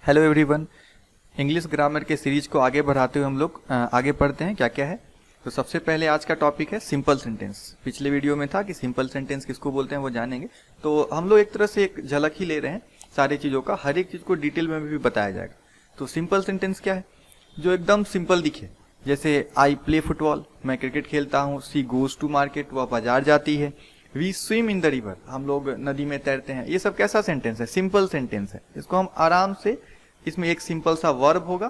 Hello everyone. English grammar के series को आगे बढ़ाते हुए हम लोग आगे पढ़ते हैं क्या क्या है। तो सबसे पहले आज का टॉपिक है सिंपल सेंटेंस। पिछले वीडियो में था कि सिंपल सेंटेंस किसको बोलते हैं वो जानेंगे। तो हम लोग एक तरह से एक झलक ही ले रहे हैं सारी चीज़ों का, हर एक चीज़ को डिटेल में भी बताया जाएगा। तो सिंपल सेंटेंस क्या है? जो एकदम सिंपल दिखे, जैसे आई प्ले फुटबॉल, मैं क्रिकेट खेलता हूँ। सी गोज टू मार्केट, वह बाजार जाती है। We swim in the river, हम लोग नदी में तैरते हैं। ये सब कैसा सेंटेंस है? सिंपल सेंटेंस है। इसको हम आराम से, इसमें एक सिंपल सा वर्ब होगा,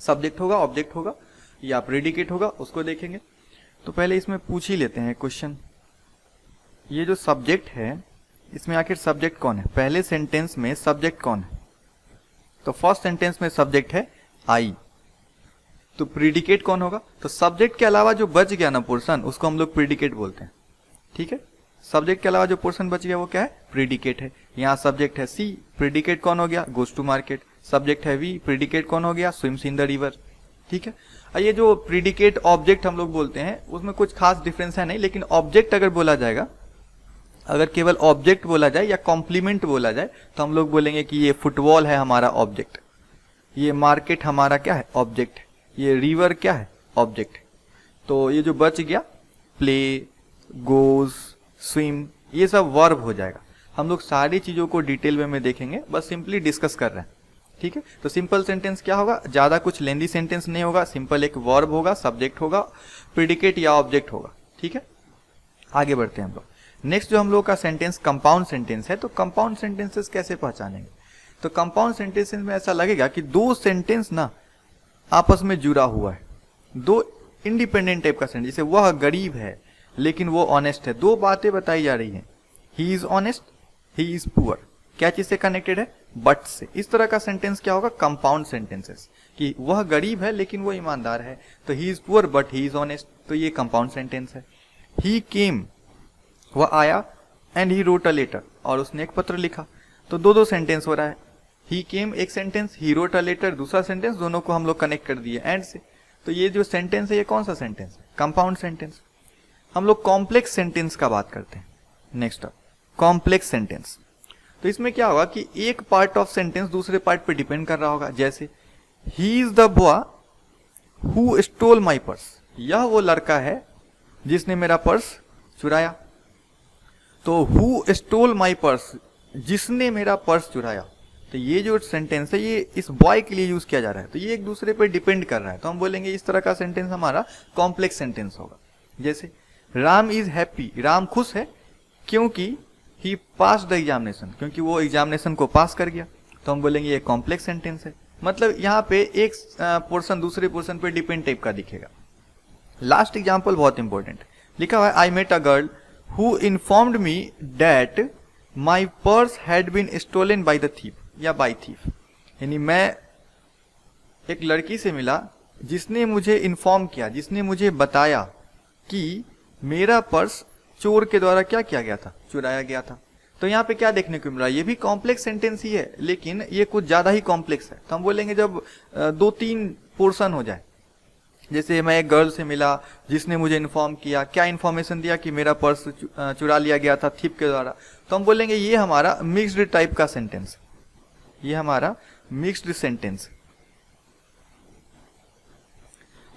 सब्जेक्ट होगा, ऑब्जेक्ट होगा या प्रेडिकेट होगा, उसको देखेंगे। तो पहले इसमें पूछ ही लेते हैं क्वेश्चन। ये जो सब्जेक्ट है, इसमें आखिर सब्जेक्ट कौन है? पहले सेंटेंस में सब्जेक्ट कौन है? तो फर्स्ट सेंटेंस में सब्जेक्ट है आई। तो प्रेडिकेट कौन होगा? तो सब्जेक्ट के अलावा जो बच गया ना पोर्शन, उसको हम लोग प्रेडिकेट बोलते हैं। ठीक है, सब्जेक्ट के अलावा जो पोर्शन बच गया वो क्या है? प्रेडिकेट है। यहाँ सब्जेक्ट है सी, प्रेडिकेट कौन हो गया? Goes to market. सब्जेक्ट है वी, प्रेडिकेट कौन हो गया? Swims in the river. ठीक है, ये जो प्रेडिकेट ऑब्जेक्ट हम लोग बोलते हैं उसमें कुछ खास डिफरेंस है नहीं, लेकिन ऑब्जेक्ट अगर बोला जाएगा, अगर केवल ऑब्जेक्ट बोला जाए या कॉम्प्लीमेंट बोला जाए, तो हम लोग बोलेंगे कि ये फुटबॉल है हमारा ऑब्जेक्ट, ये मार्केट हमारा क्या है? ऑब्जेक्ट, ये रिवर क्या है? ऑब्जेक्ट। तो ये जो बच गया प्ले, गोज, स्विम, ये सब वर्ब हो जाएगा। हम लोग सारी चीजों को डिटेल में देखेंगे, बस सिंपली डिस्कस कर रहे हैं। ठीक है, तो सिंपल सेंटेंस क्या होगा? ज्यादा कुछ लेंदी सेंटेंस नहीं होगा, सिंपल एक वर्ब होगा, सब्जेक्ट होगा, प्रेडिकेट या ऑब्जेक्ट होगा। ठीक है, आगे बढ़ते हैं हम लोग। नेक्स्ट जो हम लोग का सेंटेंस कंपाउंड सेंटेंस है। तो कंपाउंड सेंटेंसेस कैसे पहचानेंगे? तो कंपाउंड सेंटेंसेस में ऐसा लगेगा कि दो सेंटेंस ना आपस में जुड़ा हुआ है, दो इंडिपेंडेंट टाइप का सेंटेंस। जैसे वह गरीब है लेकिन वो ऑनेस्ट है, दो बातें बताई जा रही हैं। ही is honest, he is poor, क्या चीज से कनेक्टेड है? बट से। इस तरह का सेंटेंस क्या होगा? Compound sentences. कि वह गरीब है लेकिन वो ईमानदार है, तो he is poor but he is honest, तो ये कंपाउंड सेंटेंस है। ही केम, वह आया, and he wrote a letter, और उसने एक पत्र लिखा। तो दो दो सेंटेंस हो रहा है। ही केम एक sentence, he wrote a letter दूसरा सेंटेंस, दोनों को हम लोग कनेक्ट कर दिए एंड से। तो ये जो सेंटेंस है ये कौन सा सेंटेंस है? Compound sentence. हम लोग कॉम्प्लेक्स सेंटेंस का बात करते हैं। Next up complex sentence. तो इसमें क्या होगा कि एक पार्ट ऑफ सेंटेंस दूसरे पार्ट पे डिपेंड कर रहा होगा। जैसे he is the boy who stole my purse, यह वो लड़का है जिसने मेरा पर्स चुराया। तो हु स्टोल माई पर्स, जिसने मेरा पर्स चुराया। तो ये जो सेंटेंस है ये इस बॉय के लिए यूज किया जा रहा है, तो ये एक दूसरे पे डिपेंड कर रहा है। तो हम बोलेंगे इस तरह का सेंटेंस हमारा कॉम्प्लेक्स सेंटेंस होगा। जैसे राम इज हैप्पी, राम खुश है क्योंकि ही पास द एग्जामिनेशन, क्योंकि वो एग्जामिनेशन को पास कर गया। तो हम बोलेंगे ये कॉम्प्लेक्स सेंटेंस है। मतलब यहाँ पे एक पोर्शन दूसरे पोर्शन पे डिपेंड टाइप का दिखेगा। लास्ट एग्जाम्पल बहुत इंपॉर्टेंट, लिखा हुआ है I met a girl who informed me that my purse had been stolen by the thief या बाय थीफ। यानी मैं एक लड़की से मिला जिसने मुझे इन्फॉर्म किया, जिसने मुझे बताया कि मेरा पर्स चोर के द्वारा क्या किया गया था? चुराया गया था। तो यहाँ पे क्या देखने को मिला? ये भी कॉम्प्लेक्स सेंटेंस ही है, लेकिन ये कुछ ज्यादा ही कॉम्प्लेक्स है। तो हम बोलेंगे जब दो तीन पोर्शन हो जाए। जैसे मैं एक गर्ल से मिला जिसने मुझे इन्फॉर्म किया, क्या इन्फॉर्मेशन दिया? कि मेरा पर्स चुरा लिया गया था थीफ के द्वारा। तो हम बोलेंगे ये हमारा मिक्स्ड टाइप का सेंटेंस, ये हमारा मिक्स्ड सेंटेंस।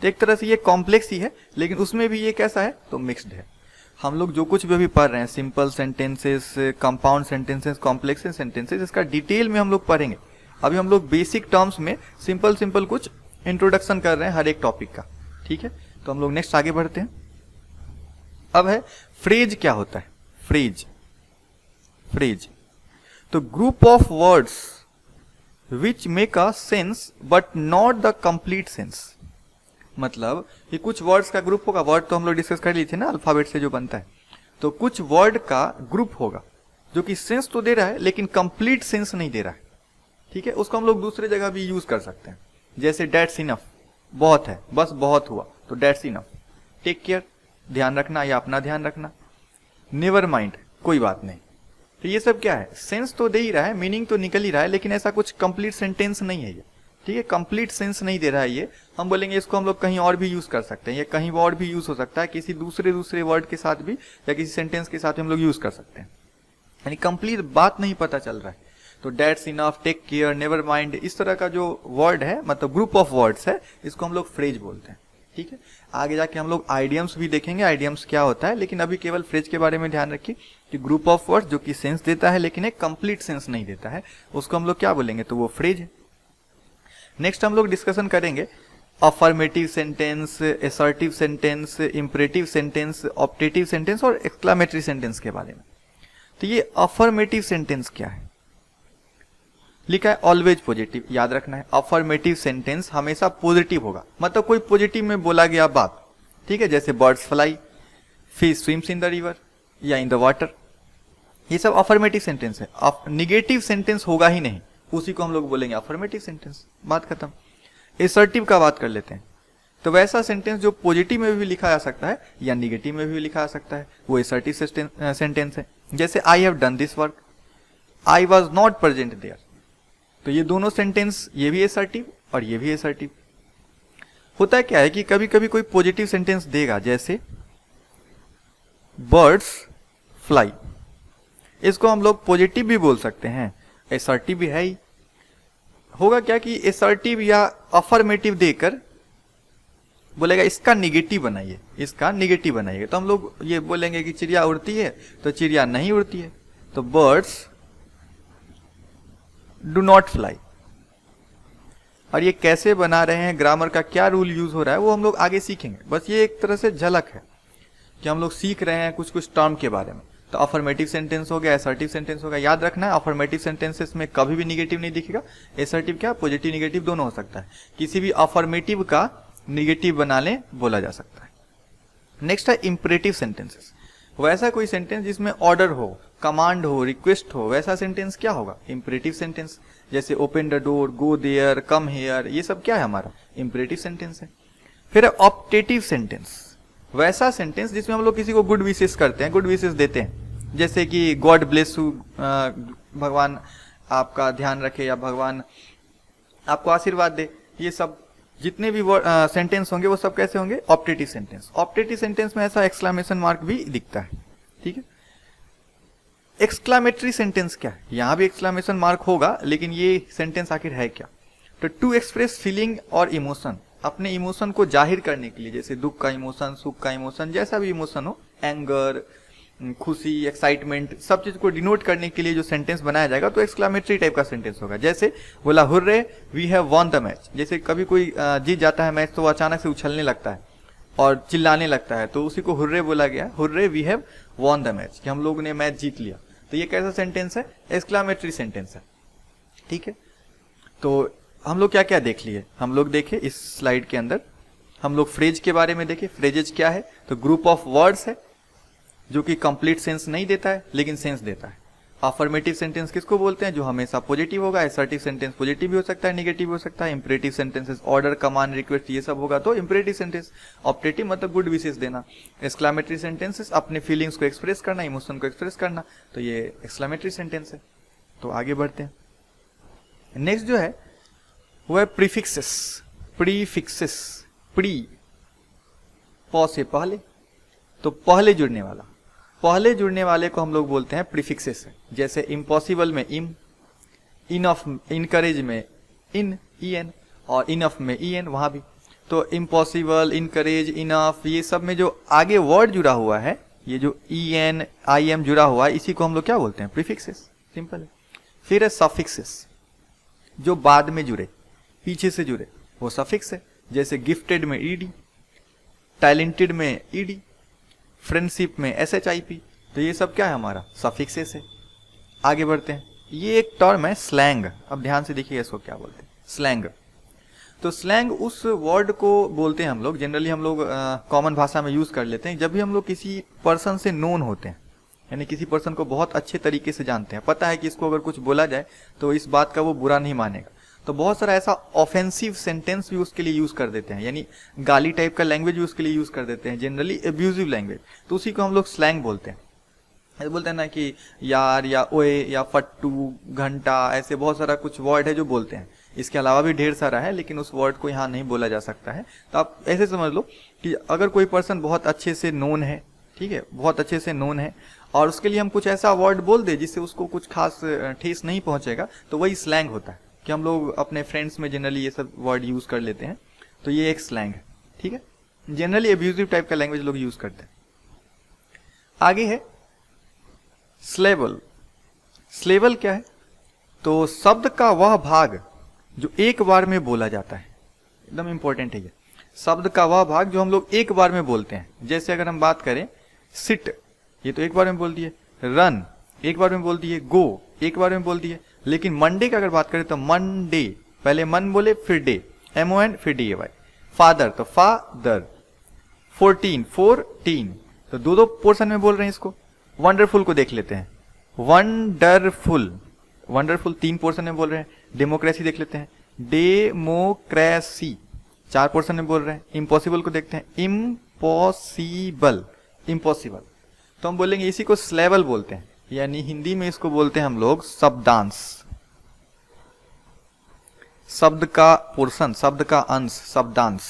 तो एक तरह से ये कॉम्प्लेक्स ही है, लेकिन उसमें भी ये कैसा है? तो मिक्स्ड है। हम लोग जो कुछ भी अभी पढ़ रहे हैं, simple sentences, compound sentences, complex sentences, इसका डिटेल में हम लोग पढ़ेंगे। अभी हम लोग बेसिक टर्म्स में सिंपल सिंपल कुछ इंट्रोडक्शन कर रहे हैं हर एक टॉपिक का। ठीक है, तो हम लोग नेक्स्ट आगे बढ़ते हैं। अब है फ्रेज। क्या होता है फ्रेज? फ्रेज तो group of words which make a sense but not the complete sense. मतलब ये कुछ वर्ड्स का ग्रुप होगा। वर्ड तो हम लोग डिस्कस कर लिए थे ना, अल्फाबेट से जो बनता है। तो कुछ वर्ड का ग्रुप होगा जो कि सेंस तो दे रहा है लेकिन कंप्लीट सेंस नहीं दे रहा है। ठीक है, उसको हम लोग दूसरे जगह भी यूज कर सकते हैं। जैसे डेट्स इनफ, बहुत है, बस बहुत हुआ, तो डेट्स इनफ। टेक केयर, ध्यान रखना या अपना ध्यान रखना। नेवर माइंड, कोई बात नहीं। तो ये सब क्या है? सेंस तो दे ही रहा है, मीनिंग तो निकल ही रहा है, लेकिन ऐसा कुछ कंप्लीट सेंटेंस नहीं है ये। ठीक है, कंप्लीट सेंस नहीं दे रहा है ये। हम बोलेंगे इसको हम लोग कहीं और भी यूज कर सकते हैं, ये कहीं और भी यूज हो सकता है, किसी दूसरे वर्ड के साथ भी या किसी सेंटेंस के साथ हम लोग यूज कर सकते हैं। यानी कंप्लीट बात नहीं पता चल रहा है। तो that's enough, take care, never mind, इस तरह का जो वर्ड है, मतलब ग्रुप ऑफ वर्ड्स है, इसको हम लोग फ्रेज बोलते हैं। ठीक है, आगे जाके हम लोग आइडियम्स भी देखेंगे, आइडियम्स क्या होता है, लेकिन अभी केवल फ्रेज के बारे में ध्यान रखिए कि ग्रुप ऑफ वर्ड्स जो कि सेंस देता है लेकिन एक कंप्लीट सेंस नहीं देता है, उसको हम लोग क्या बोलेंगे, तो वो फ्रेज है। नेक्स्ट हम लोग डिस्कशन करेंगे affirmative sentence, assertive sentence, imperative sentence, optative sentence और एक्सक्लामेटरी सेंटेंस के बारे में। तो ये अफर्मेटिव सेंटेंस क्या है, लिखा है ऑलवेज पॉजिटिव, याद रखना है अफर्मेटिव सेंटेंस हमेशा पॉजिटिव होगा, मतलब कोई पॉजिटिव में बोला गया बात। ठीक है, जैसे birds fly, fish swims in the river या इन द वाटर, ये सब अफर्मेटिव सेंटेंस है। निगेटिव सेंटेंस होगा ही नहीं, उसी को हम लोग बोलेंगे अफर्मेटिव सेंटेंस, बात खत्म। एसर्टिव का बात कर लेते हैं, तो वैसा सेंटेंस जो पॉजिटिव में भी लिखा जा सकता है या निगेटिव में भी लिखा जा सकता है, वो एसर्टिव सेंटेंस है। जैसे I have done this work, I was not present there, तो ये दोनों सेंटेंस, ये भी एसर्टिव और ये भी एसर्टिव। होता है क्या है कि कभी कभी कोई पॉजिटिव सेंटेंस देगा, जैसे बर्ड्स फ्लाई, इसको हम लोग पॉजिटिव भी बोल सकते हैं, एसर्टिव भी है ही। होगा क्या कि एसर्टिव या अफर्मेटिव देकर बोलेगा इसका निगेटिव बनाइए, इसका निगेटिव बनाइए, तो हम लोग ये बोलेंगे कि चिड़िया उड़ती है, तो चिड़िया नहीं उड़ती है, तो बर्ड्स डू नॉट फ्लाई। और ये कैसे बना रहे हैं, ग्रामर का क्या रूल यूज हो रहा है, वो हम लोग आगे सीखेंगे। बस ये एक तरह से झलक है कि हम लोग सीख रहे हैं कुछ कुछ टर्म के बारे में। तो अफर्मेटिव सेंटेंस हो गया, असर्टिव सेंटेंस हो गया, याद रखना है अफर्मेटिव सेंटेंसेस में कभी भी निगेटिव नहीं दिखेगा, असर्टिव क्या पॉजिटिव निगेटिव दोनों हो सकता है, किसी भी अफर्मेटिव का निगेटिव बना ले बोला जा सकता है। नेक्स्ट है इंपरेटिव सेंटेंसेस, वैसा कोई सेंटेंस जिसमें ऑर्डर हो, कमांड हो, रिक्वेस्ट हो, वैसा सेंटेंस क्या होगा, इंपरेटिव सेंटेंस। जैसे open the door, go there, come here, ये सब क्या है हमारा, इंपरेटिव सेंटेंस है। फिर ऑप्टेटिव सेंटेंस, वैसा सेंटेंस जिसमें हम लोग किसी को गुड विशेस करते हैं, गुड विशेस देते हैं, जैसे कि गॉड ब्लेस यू, भगवान आपका ध्यान रखे या भगवान आपको आशीर्वाद दे, ये सब जितने भी सेंटेंस होंगे वो सब कैसे होंगे, ऑप्टेटिव सेंटेंस। ऑप्टेटिव सेंटेंस में ऐसा एक्सक्लामेशन मार्क भी दिखता है। ठीक है, एक्सक्लामेटरी सेंटेंस क्या है, यहां भी एक्सक्लामेशन मार्क होगा, लेकिन ये सेंटेंस आखिर है क्या, तो टू एक्सप्रेस फीलिंग और इमोशन, अपने इमोशन को जाहिर करने के लिए, जैसे दुख का इमोशन, सुख का इमोशन, जैसा भी इमोशन हो, एंगर, खुशी, एक्साइटमेंट, सब चीज को डिनोट करने के लिए जो सेंटेंस बनाया जाएगा, तो एक्सक्लामेटरी टाइप का सेंटेंस होगा। जैसे बोला hurray we have won the match, जैसे कभी कोई जीत जाता है मैच तो वो अचानक से उछलने लगता है और चिल्लाने लगता है, तो उसी को हुर्रे बोला गया, hurray we have won the match, कि हम लोग ने मैच जीत लिया। तो ये कैसा सेंटेंस है, एक्सक्लामेटरी सेंटेंस है। ठीक है, तो हम लोग क्या क्या देख लिए, हम लोग देखे इस स्लाइड के अंदर, हम लोग फ्रेज के बारे में देखे। फ्रेजेज क्या है, तो ग्रुप ऑफ वर्ड्स है जो कि कंप्लीट सेंस नहीं देता है लेकिन सेंस देता है। अफर्मेटिव सेंटेंस किसको बोलते हैं, जो हमेशा पॉजिटिव होगा। असर्टिव सेंटेंस पॉजिटिव भी हो सकता है, नेगेटिव हो सकता है। Imperative sentences order, command, request, ये सब होगा तो इंपरेटिव सेंटेंस। ऑप्टेटिव मतलब गुड विशेस देना। एक्सक्लामेटरी सेंटेंसेस अपने फीलिंग्स को एक्सप्रेस करना, इमोशन को एक्सप्रेस करना, तो ये एक्सक्लामेटरी सेंटेंस है। तो आगे बढ़ते हैं। नेक्स्ट जो है वो है प्रीफिक्सेस। प्रीफिक्सेस, प्री प से पहले, तो पहले जुड़ने वाला, पहले जुड़ने वाले को हम लोग बोलते हैं प्रीफिक्सेस। जैसे इम्पॉसिबल में इम, इनफ, इनकरेज में इन, ई-एन, और इनफ में ई-एन वहां भी। तो इम्पॉसिबल, इनकरेज, इनफ, ये सब में जो आगे वर्ड जुड़ा हुआ है, ये जो ई-एन, आई-एम जुड़ा हुआ है, इसी को हम लोग क्या बोलते हैं, प्रीफिक्सेस। सिंपल है। फिर है सफिक्सेस, जो बाद में जुड़े, पीछे से जुड़े, वो सफिक्स है। जैसे गिफ्टेड में ईडी, टैलेंटेड में ईडी, फ्रेंडशिप में एसएचआईपी, तो ये सब क्या है हमारा, सफिक्सेस है। आगे बढ़ते हैं। ये एक टर्म है स्लैंग, अब ध्यान से देखिए इसको क्या बोलते हैं, स्लैंग। तो स्लैंग उस वर्ड को बोलते हैं हम लोग, जनरली हम लोग कॉमन भाषा में यूज कर लेते हैं जब भी हम लोग किसी पर्सन से नोन होते हैं, यानी किसी पर्सन को बहुत अच्छे तरीके से जानते हैं, पता है कि इसको अगर कुछ बोला जाए तो इस बात का वो बुरा नहीं मानेगा। तो बहुत सारा ऐसा ऑफेंसिव सेंटेंस भी उसके लिए यूज कर देते हैं, यानी गाली टाइप का लैंग्वेज भी उसके लिए यूज कर देते हैं, जनरली एब्यूजिव लैंग्वेज, तो उसी को हम लोग स्लैंग बोलते हैं। ऐसे बोलते हैं ना कि यार या ओए या फट्टू, घंटा, ऐसे बहुत सारा कुछ वर्ड है जो बोलते हैं। इसके अलावा भी ढेर सारा है, लेकिन उस वर्ड को यहाँ नहीं बोला जा सकता है। तो आप ऐसे समझ लो कि अगर कोई पर्सन बहुत अच्छे से नोन है, ठीक है, बहुत अच्छे से नोन है, और उसके लिए हम कुछ ऐसा वर्ड बोल दे जिससे उसको कुछ खास ठेस नहीं पहुंचेगा, तो वही स्लैंग होता है कि हम लोग अपने फ्रेंड्स में जनरली ये सब वर्ड यूज कर लेते हैं, तो ये एक स्लैंग है, ठीक है। जनरली एब्यूजिव टाइप का लैंग्वेज लोग यूज करते हैं। आगे है स्लेबल। स्लेबल क्या है? तो शब्द का वह भाग जो एक बार में बोला जाता है, एकदम इंपॉर्टेंट है ये। शब्द का वह भाग जो हम लोग एक बार में बोलते हैं। जैसे अगर हम बात करें सिट, ये तो एक बार में बोल दिए, रन एक बार में बोल दिए, गो एक बार में बोल दिए। लेकिन मंडे का अगर बात करें तो मंडे, पहले मन बोले फिर डे, MON फिर DAY। फादर तो फादर, 14 तो दो पोर्शन में बोल रहे हैं इसको। वंडरफुल को देख लेते हैं, वंडरफुल 3 पोर्शन में बोल रहे हैं। डेमोक्रेसी देख लेते हैं, डेमोक्रेसी 4 पोर्शन में बोल रहे हैं। इम्पॉसिबल को देखते हैं, इम्पॉसिबल, इम्पॉसिबल। तो हम बोलेंगे इसी को स्लेबल बोलते हैं, यानी हिंदी में इसको बोलते हैं हम लोग शब्दांश। शब्द का पोर्शन, शब्द का अंश, शब्दांश,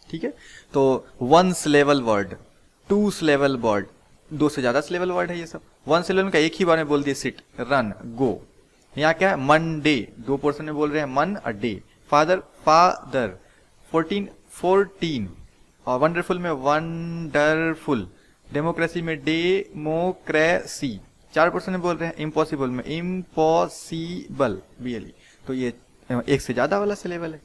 ठीक है। तो 1 syllable वर्ड, 2 syllable वर्ड, 2 से ज्यादा syllable वर्ड है ये सब। 1 syllable का एक ही बार में बोल दिए, सिट, रन, गो। यहाँ क्या है, मंडे 2 पोर्शन में बोल रहे हैं, मन और डे। फादर फादर, 14 और वंडरफुल में वंडरफुल। डेमोक्रेसी में डेमोक्रेसी 4 पोर्शन में बोल रहे हैं। इम्पॉसिबल में इम्पॉसिबल, BLE। तो ये 1 से ज्यादा वाला सिलेबल है।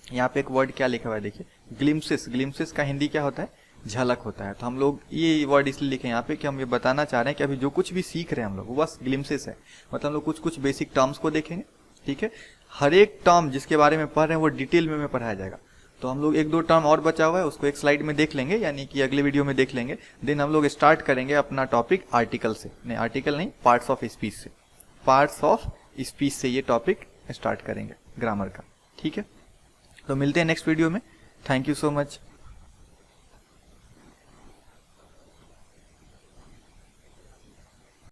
यहाँ पे एक वर्ड क्या लिखा हुआ है देखिए, ग्लिम्सेस। ग्लिम्सेस का हिंदी क्या होता है, झलक होता है। तो हम लोग ये वर्ड इसलिए लिखे यहाँ पे कि हम ये बताना चाह रहे हैं कि अभी जो कुछ भी सीख रहे हैं हम लोग वो बस ग्लिम्सेस है। मतलब हम लोग कुछ बेसिक टर्म्स को देखेंगे, ठीक है। हर एक टर्म जिसके बारे में पढ़ रहे हैं वो डिटेल में पढ़ाया जाएगा। तो हम लोग 1-2 टर्म और बचा हुआ है, उसको एक स्लाइड में देख लेंगे, यानी कि अगले वीडियो में देख लेंगे। देन हम लोग स्टार्ट करेंगे अपना टॉपिक आर्टिकल से, नहीं आर्टिकल नहीं, पार्ट्स ऑफ स्पीच से। पार्ट्स ऑफ स्पीच से ये टॉपिक स्टार्ट करेंगे ग्रामर का, ठीक है। तो मिलते हैं नेक्स्ट वीडियो में। Thank you so much.